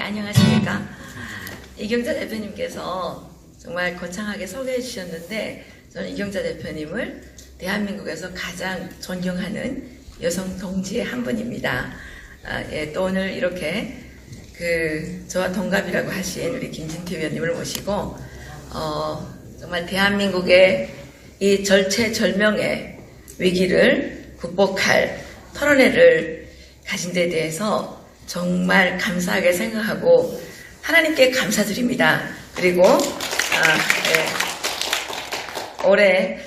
안녕하십니까. 이경자 대표님께서 정말 거창하게 소개해 주셨는데, 저는 이경자 대표님을 대한민국에서 가장 존경하는 여성 동지의 한 분입니다. 또 오늘 이렇게 저와 동갑이라고 하신 우리 김진태 의원님을 모시고, 정말 대한민국의 이 절체절명의 위기를 극복할 토론회를 가진 데 대해서 정말 감사하게 생각하고 하나님께 감사드립니다. 그리고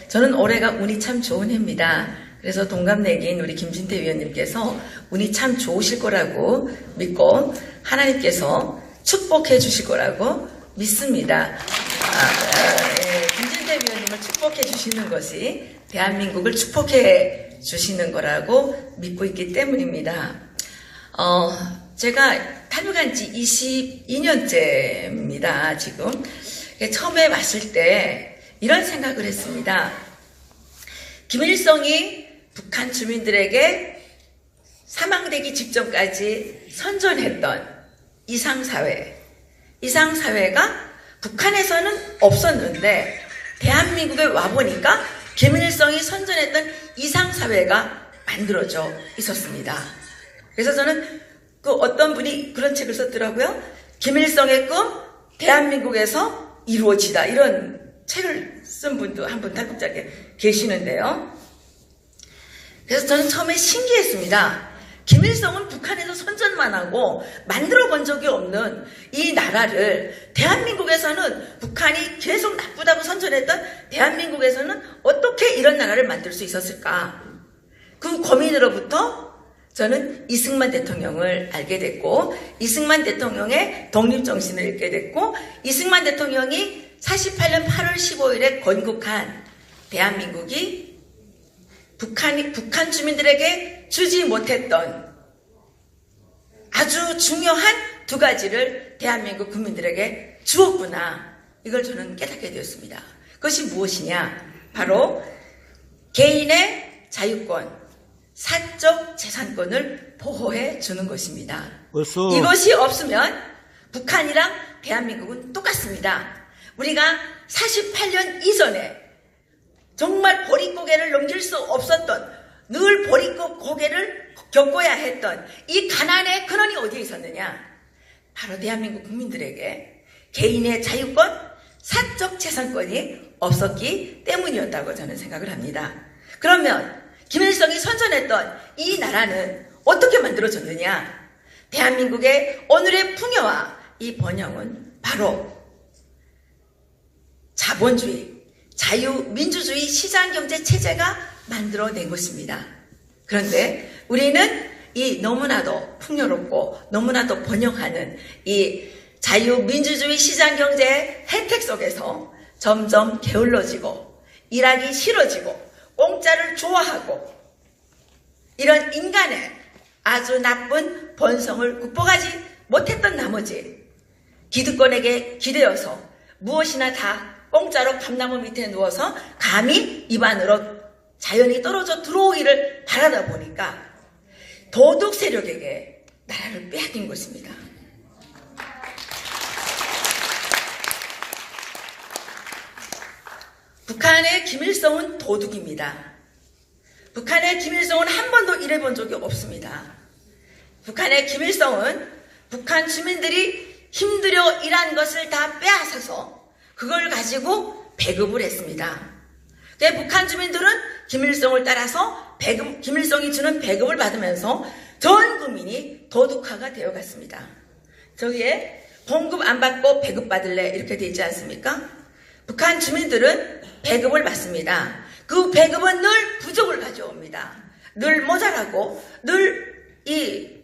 저는 올해가 운이 참 좋은 해입니다. 그래서 동갑내기인 우리 김진태 위원님께서 운이 참 좋으실 거라고 믿고 하나님께서 축복해 주실 거라고 믿습니다. 김진태 위원님을 축복해 주시는 것이 대한민국을 축복해 주시는 거라고 믿고 있기 때문입니다. 제가 탈북한 지 22년째입니다, 지금. 처음에 왔을 때 이런 생각을 했습니다. 김일성이 북한 주민들에게 사망되기 직전까지 선전했던 이상사회가 북한에서는 없었는데 대한민국에 와보니까 김일성이 선전했던 이상사회가 만들어져 있었습니다. 그래서 저는 어떤 분이 그런 책을 썼더라고요. 김일성의 꿈, 대한민국에서 이루어지다. 이런 책을 쓴 분도 한 분 탈북자께 계시는데요. 그래서 저는 처음에 신기했습니다. 김일성은 북한에서 선전만 하고 만들어 본 적이 없는 이 나라를 대한민국에서는 북한이 계속 나쁘다고 선전했던 대한민국에서는 어떻게 이런 나라를 만들 수 있었을까? 그 고민으로부터 저는 이승만 대통령을 알게 됐고, 이승만 대통령의 독립정신을 읽게 됐고, 이승만 대통령이 48년 8월 15일에 건국한 대한민국이 북한 주민들에게 주지 못했던 아주 중요한 두 가지를 대한민국 국민들에게 주었구나. 이걸 저는 깨닫게 되었습니다. 그것이 무엇이냐? 바로 개인의 자유권, 사적 재산권을 보호해 주는 것입니다. 이것이 없으면 북한이랑 대한민국은 똑같습니다. 우리가 48년 이전에 정말 보릿고개를 넘길 수 없었던, 늘 보릿고개를 겪어야 했던 이 가난의 근원이 어디에 있었느냐? 바로 대한민국 국민들에게 개인의 자유권, 사적 재산권이 없었기 때문이었다고 저는 생각을 합니다. 그러면 김일성이 선전했던 이 나라는 어떻게 만들어졌느냐? 대한민국의 오늘의 풍요와 이 번영은 바로 자본주의, 자유민주주의 시장경제 체제가 만들어낸 것입니다. 그런데 우리는 이 너무나도 풍요롭고 너무나도 번영하는 이 자유민주주의 시장경제의 혜택 속에서 점점 게을러지고 일하기 싫어지고 공짜를 좋아하고 이런 인간의 아주 나쁜 본성을 극복하지 못했던 나머지 기득권에게 기대어서 무엇이나 다 공짜로 감나무 밑에 누워서 감히 입안으로 자연이 떨어져 들어오기를 바라다 보니까 도둑 세력에게 나라를 빼앗긴 것입니다. 북한의 김일성은 도둑입니다. 북한의 김일성은 한 번도 일해본 적이 없습니다. 북한의 김일성은 북한 주민들이 힘들여 일한 것을 다 빼앗아서 그걸 가지고 배급을 했습니다. 북한 주민들은 김일성을 따라서 김일성이 주는 배급을 받으면서 전 국민이 도둑화가 되어갔습니다. 저기에 봉급 안 받고 배급 받을래 이렇게 돼 있지 않습니까? 북한 주민들은 배급을 받습니다. 그 배급은 늘 부족을 가져옵니다. 늘 모자라고, 늘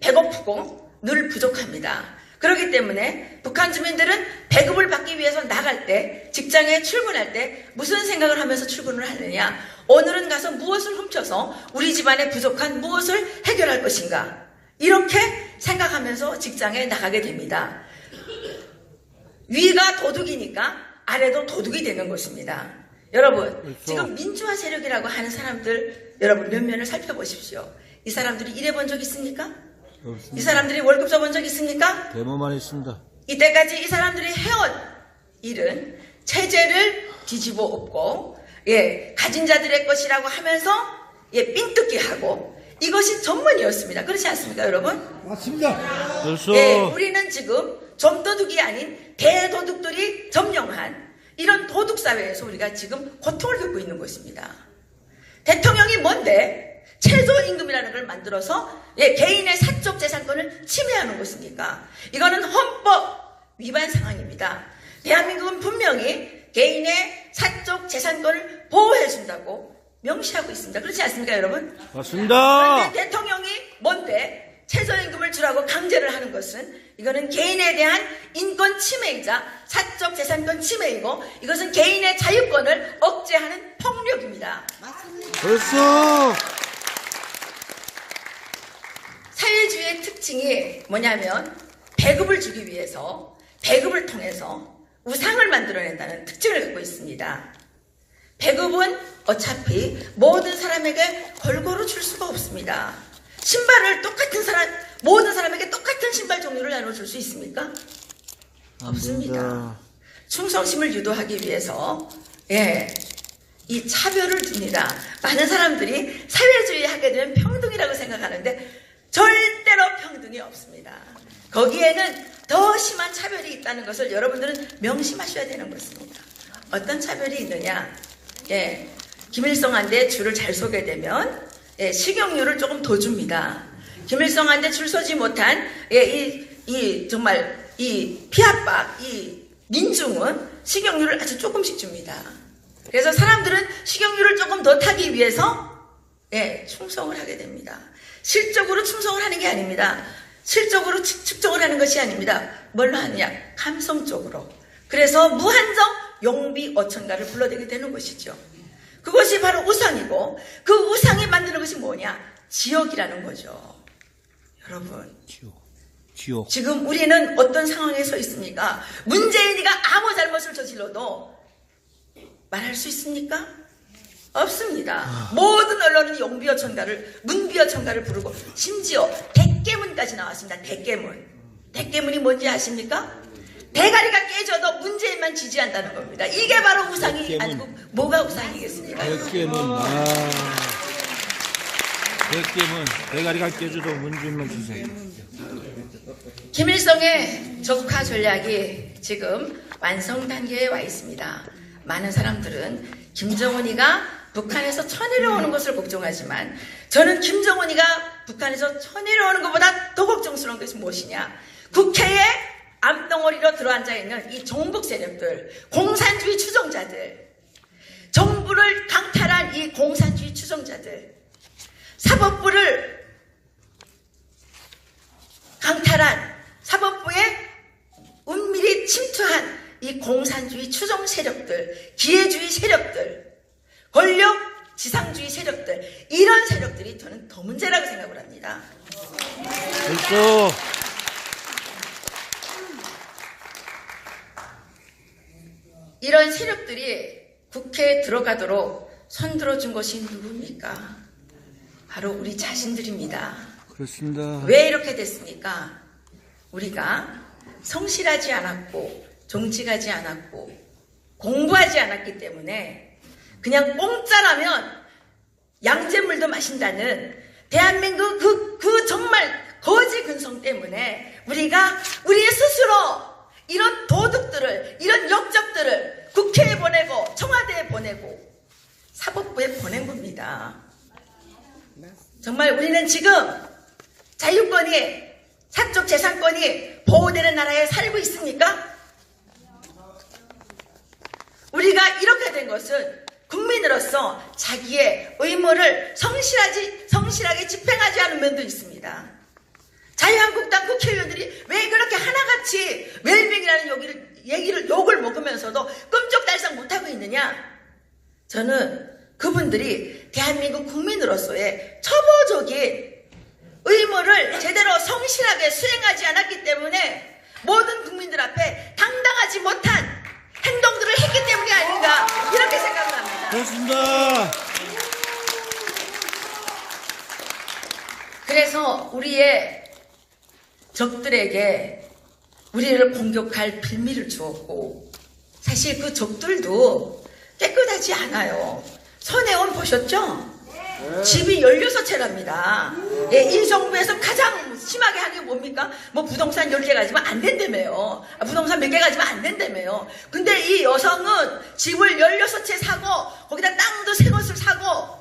배고프고, 늘 부족합니다. 그렇기 때문에 북한 주민들은 배급을 받기 위해서 나갈 때, 직장에 출근할 때 무슨 생각을 하면서 출근을 하느냐? 오늘은 가서 무엇을 훔쳐서 우리 집안에 부족한 무엇을 해결할 것인가? 이렇게 생각하면서 직장에 나가게 됩니다. 위가 도둑이니까 아래도 도둑이 되는 것입니다. 여러분, 지금 민주화 세력이라고 하는 사람들, 여러분 몇 면을 살펴보십시오. 이 사람들이 일해본 적 있습니까? 없습니다. 이 사람들이 월급 줘본 적 있습니까? 데모만 있습니다. 이때까지 이 사람들이 해온 일은 체제를 뒤집어 엎고, 가진 자들의 것이라고 하면서, 삥뜯기 하고, 이것이 전문이었습니다. 그렇지 않습니까, 여러분? 맞습니다. 그래서 우리는 지금 점도둑이 아닌 대도둑들이 점령한 이런 도둑사회에서 우리가 지금 고통을 겪고 있는 것입니다. 대통령이 뭔데 최저임금이라는 걸 만들어서 개인의 사적 재산권을 침해하는 것입니까? 이거는 헌법 위반 상황입니다. 대한민국은 분명히 개인의 사적 재산권을 보호해준다고 명시하고 있습니다. 그렇지 않습니까, 여러분? 맞습니다. 그런데 대통령이 뭔데 최저임금을 주라고 강제를 하는 것은 이거는 개인에 대한 인권 침해이자 사적 재산권 침해이고 이것은 개인의 자유권을 억제하는 폭력입니다. 그래서 사회주의의 특징이 뭐냐면 배급을 주기 위해서 배급을 통해서 우상을 만들어낸다는 특징을 갖고 있습니다. 배급은 어차피 모든 사람에게 골고루 줄 수가 없습니다. 신발을 모든 사람에게 똑같은 신발 종류를 나눠줄 수 있습니까? 없습니다. 충성심을 유도하기 위해서 이 차별을 둡니다. 많은 사람들이 사회주의 하게 되면 평등이라고 생각하는데 절대로 평등이 없습니다. 거기에는 더 심한 차별이 있다는 것을 여러분들은 명심하셔야 되는 것입니다. 어떤 차별이 있느냐? 김일성한테 줄을 잘 서게 되면 식용유를 조금 더 줍니다. 김일성한테 줄 서지 못한 정말 이 피압박 이 민중은 식용유를 아주 조금씩 줍니다. 그래서 사람들은 식용유를 조금 더 타기 위해서 충성을 하게 됩니다. 실적으로 충성을 하는 게 아닙니다. 실적으로 측정을 하는 것이 아닙니다. 뭘로 하느냐? 감성적으로. 그래서 무한정 용비 어천가를 불러대게 되는 것이죠. 그것이 바로 우상이고 그 우상이 만드는 것이 뭐냐? 지옥이라는 거죠. 여러분. 지옥. 지금 우리는 어떤 상황에 서 있습니까? 문재인이가 아무 잘못을 저질러도 말할 수 있습니까? 없습니다. 모든 언론은 용비어천가를 문비어천가를 부르고 심지어 대깨문까지 나왔습니다. 대깨문이 뭔지 아십니까? 대가리가 깨져도 문재인만 지지한다는 겁니다. 이게 바로 우상이 아니고 뭐가 우상이겠습니까? 대깨문 대가리가 깨져도 문재인만 주세요. 김일성의 적화 전략이 지금 완성 단계에 와 있습니다. 많은 사람들은 김정은이가 북한에서 쳐내려오는 것을 걱정하지만 저는 김정은이가 북한에서 쳐내려오는 것보다 더 걱정스러운 것이 무엇이냐? 국회에 암덩어리로 들어앉아 있는 이 종북 세력들, 공산주의 추종자들, 정부를 강탈한 이 공산주의 추종자들, 사법부를 강탈한 사법부에 은밀히 침투한 이 공산주의 추종 세력들, 기회주의 세력들, 권력 지상주의 세력들, 이런 세력들이 저는 더 문제라고 생각을 합니다. 그래서 이런 세력들이 국회에 들어가도록 손들어준 것이 누굽니까? 바로 우리 자신들입니다. 그렇습니다. 왜 이렇게 됐습니까? 우리가 성실하지 않았고 정직하지 않았고 공부하지 않았기 때문에 그냥 공짜라면 양잿물도 마신다는 대한민국 그 정말 거지 근성 때문에 우리가 우리 스스로 이런 도둑들을, 이런 역적들을 국회에 보내고 청와대에 보내고 사법부에 보낸 겁니다. 정말 우리는 지금 자유권이, 사적 재산권이 보호되는 나라에 살고 있습니까? 우리가 이렇게 된 것은 국민으로서 자기의 의무를 성실하게 집행하지 않은 면도 있습니다. 자유한국당 국회의원들이 왜 그렇게 하나같이 웰빙이라는 욕을 먹으면서도 끔찍달싹 못하고 있느냐? 저는 그분들이 대한민국 국민으로서의 초보적인 의무를 제대로 성실하게 수행하지 않았기 때문에 모든 국민들 앞에 당당하지 못한 행동들을 했기 때문이 아닌가 이렇게 생각을 합니다. 그렇습니다. 그래서 우리의 적들에게 우리를 공격할 빌미를 주었고, 사실 그 적들도 깨끗하지 않아요. 손해원 보셨죠? 집이 16채랍니다. 예, 이 정부에서 가장 심하게 하는 게 뭡니까? 뭐 부동산 10개 가지면 안 된다며요. 부동산 몇 개 가지면 안 된다며요. 근데 이 여성은 집을 16채 사고, 거기다 땅도 새 것을 사고,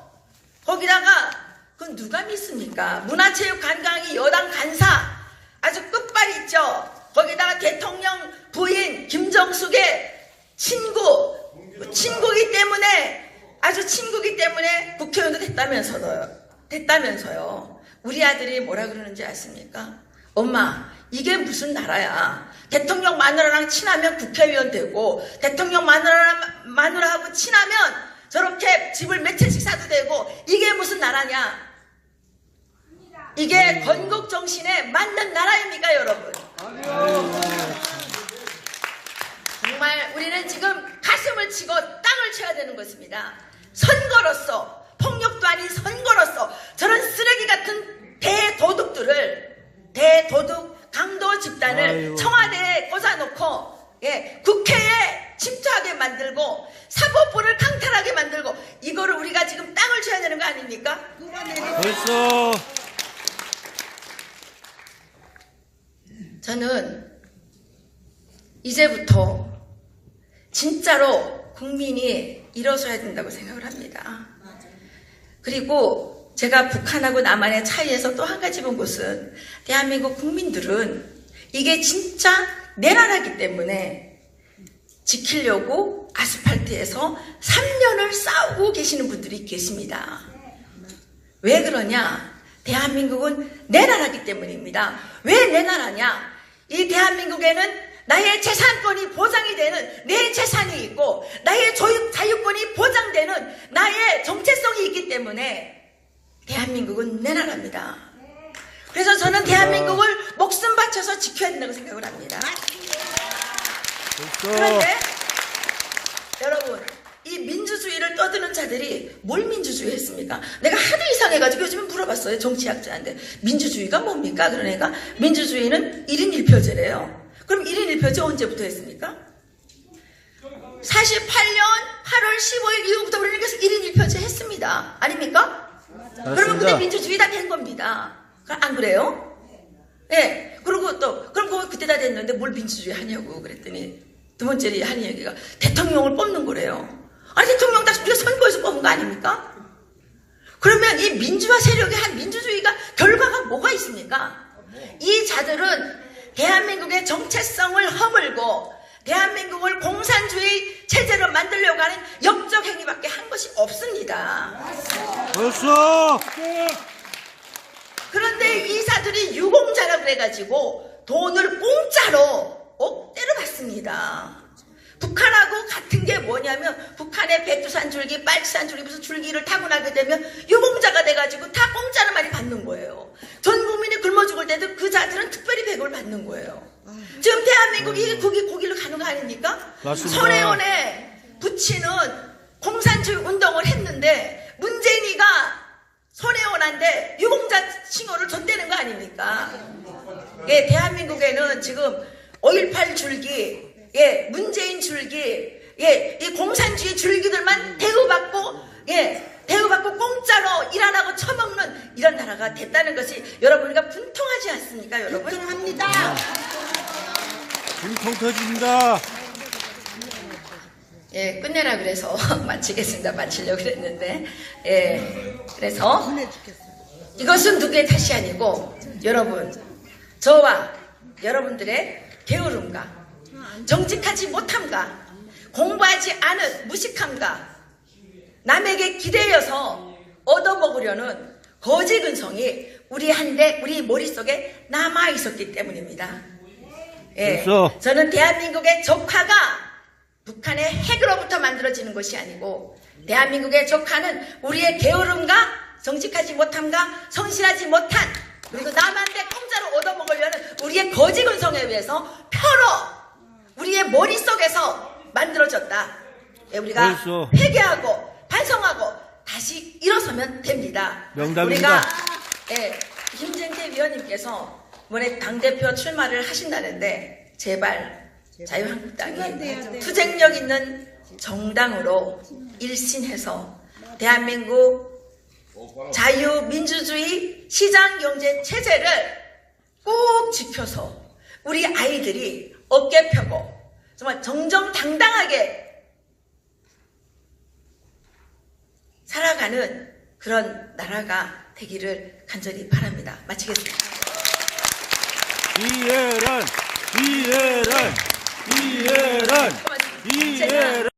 거기다가, 그건 누가 믿습니까? 문화체육관광위 여당 간사, 아주 끝발 있죠? 거기다가 대통령 부인 김정숙의 친구이기 때문에, 아주 친구기 때문에 국회의원도 됐다면서요. 우리 아들이 뭐라 그러는지 아십니까? 엄마, 이게 무슨 나라야. 대통령 마누라랑 친하면 국회의원 되고, 대통령 마누라하고 친하면 저렇게 집을 몇 채씩 사도 되고, 이게 무슨 나라냐. 이게 건국 정신에 맞는 나라입니까, 여러분? 정말 우리는 지금 가슴을 치고 땅을 쳐야 되는 것입니다. 선거로서, 폭력도 아닌 선거로서 저런 쓰레기 같은 대도둑 강도 집단을 청와대에 꽂아놓고, 예, 국회에 침투하게 만들고 사법부를 강탈하게 만들고, 이거를 우리가 지금 땅을 쳐야 되는 거 아닙니까? 벌써 저는 이제부터 진짜로 국민이 일어서야 된다고 생각을 합니다. 그리고 제가 북한하고 남한의 차이에서 또 한 가지 본 것은, 대한민국 국민들은 이게 진짜 내 나라기 때문에 지키려고 아스팔트에서 3년을 싸우고 계시는 분들이 계십니다. 왜 그러냐? 대한민국은 내 나라기 때문입니다. 왜 내 나라냐? 이 대한민국에는 나의 재산권이 보장이 되는 내 재산이 있고, 나의 자유권이 보장되는 나의 정체성이 있기 때문에 대한민국은 내 나라입니다. 그래서 저는 대한민국을 목숨 바쳐서 지켜야 된다고 생각을 합니다. 그런데 여러분, 이 민주주의를 떠드는 자들이 뭘 민주주의 했습니까? 내가 하도 이상해가지고 요즘에 물어봤어요, 정치학자한테. 민주주의가 뭡니까? 그러니까 민주주의는 1인 1표제래요. 그럼 1인 1표제 언제부터 했습니까? 48년 8월 15일 이후부터 우리는 계속 1인 1표제 했습니다. 아닙니까? 맞습니다. 그러면 그때 민주주의 다 된 겁니다. 안 그래요? 예. 네. 그리고 또, 그럼 그때 다 됐는데 뭘 민주주의 하냐고 그랬더니, 두 번째로 하는 얘기가 대통령을 뽑는 거래요. 아니, 대통령 다 우리가 선거에서 뽑은 거 아닙니까? 그러면 이 민주화 세력의 한 민주주의가 결과가 뭐가 있습니까? 이 자들은 대한민국의 정체성을 허물고 대한민국을 공산주의 체제로 만들려고 하는 역적 행위밖에 한 것이 없습니다. 벌써 그런데 이 자들이 유공자라고 그래가지고 돈을 공짜로 억대로 받습니다. 북한하고 같은 게 뭐냐면, 북한의 백두산 줄기, 빨치산 줄기, 무슨 줄기를 타고나게 되면 유공자가 돼가지고 다 공짜로 많이 받는 거예요. 전 국민이 굶어 죽을 때도 그 자들은 특별히 배급을 받는 거예요. 지금 대한민국이 거기로 가는 거 아닙니까? 맞습니다. 손혜원에 붙이는 공산주의 운동을 했는데 문재인이가 손혜원한테 유공자 칭호를 줬다는 거 아닙니까? 예, 대한민국에는 지금 5.18 줄기, 예, 문재인 줄기, 예, 이 공산주의 줄기들만 대우받고 공짜로 일 안 하고 처먹는 이런 나라가 됐다는 것이 여러분과 분통하지 않습니까, 여러분? 분통합니다. 분통 터진다. 예, 끝내라 그래서 마치려고 그랬는데, 예, 그래서 이것은 누구의 탓이 아니고 여러분, 저와 여러분들의 게으름과 정직하지 못함과 공부하지 않은 무식함과 남에게 기대어서 얻어먹으려는 거짓 근성이 우리 머릿속에 남아있었기 때문입니다. 예, 됐어. 저는 대한민국의 적화가 북한의 핵으로부터 만들어지는 것이 아니고, 대한민국의 적화는 우리의 게으름과 정직하지 못함과 성실하지 못한, 그리고 남한테 공짜로 얻어먹으려는 우리의 거짓 근성에 의해서 표로 우리의 머릿속에서 만들어졌다. 예, 우리가 벌써. 회개하고 반성하고 다시 일어서면 됩니다. 명답입니다. 우리가, 예, 김정태 위원님께서 이번에 당대표 출마를 하신다는데 제발 자유한국당이 투쟁력 있는 정당으로 일신해서 대한민국 자유민주주의 시장경제 체제를 꼭 지켜서 우리 아이들이 어깨 펴고 정말 정정당당하게 살아가는 그런 나라가 되기를 간절히 바랍니다. 마치겠습니다. 이해란, 이해란, 이해란, 이해란.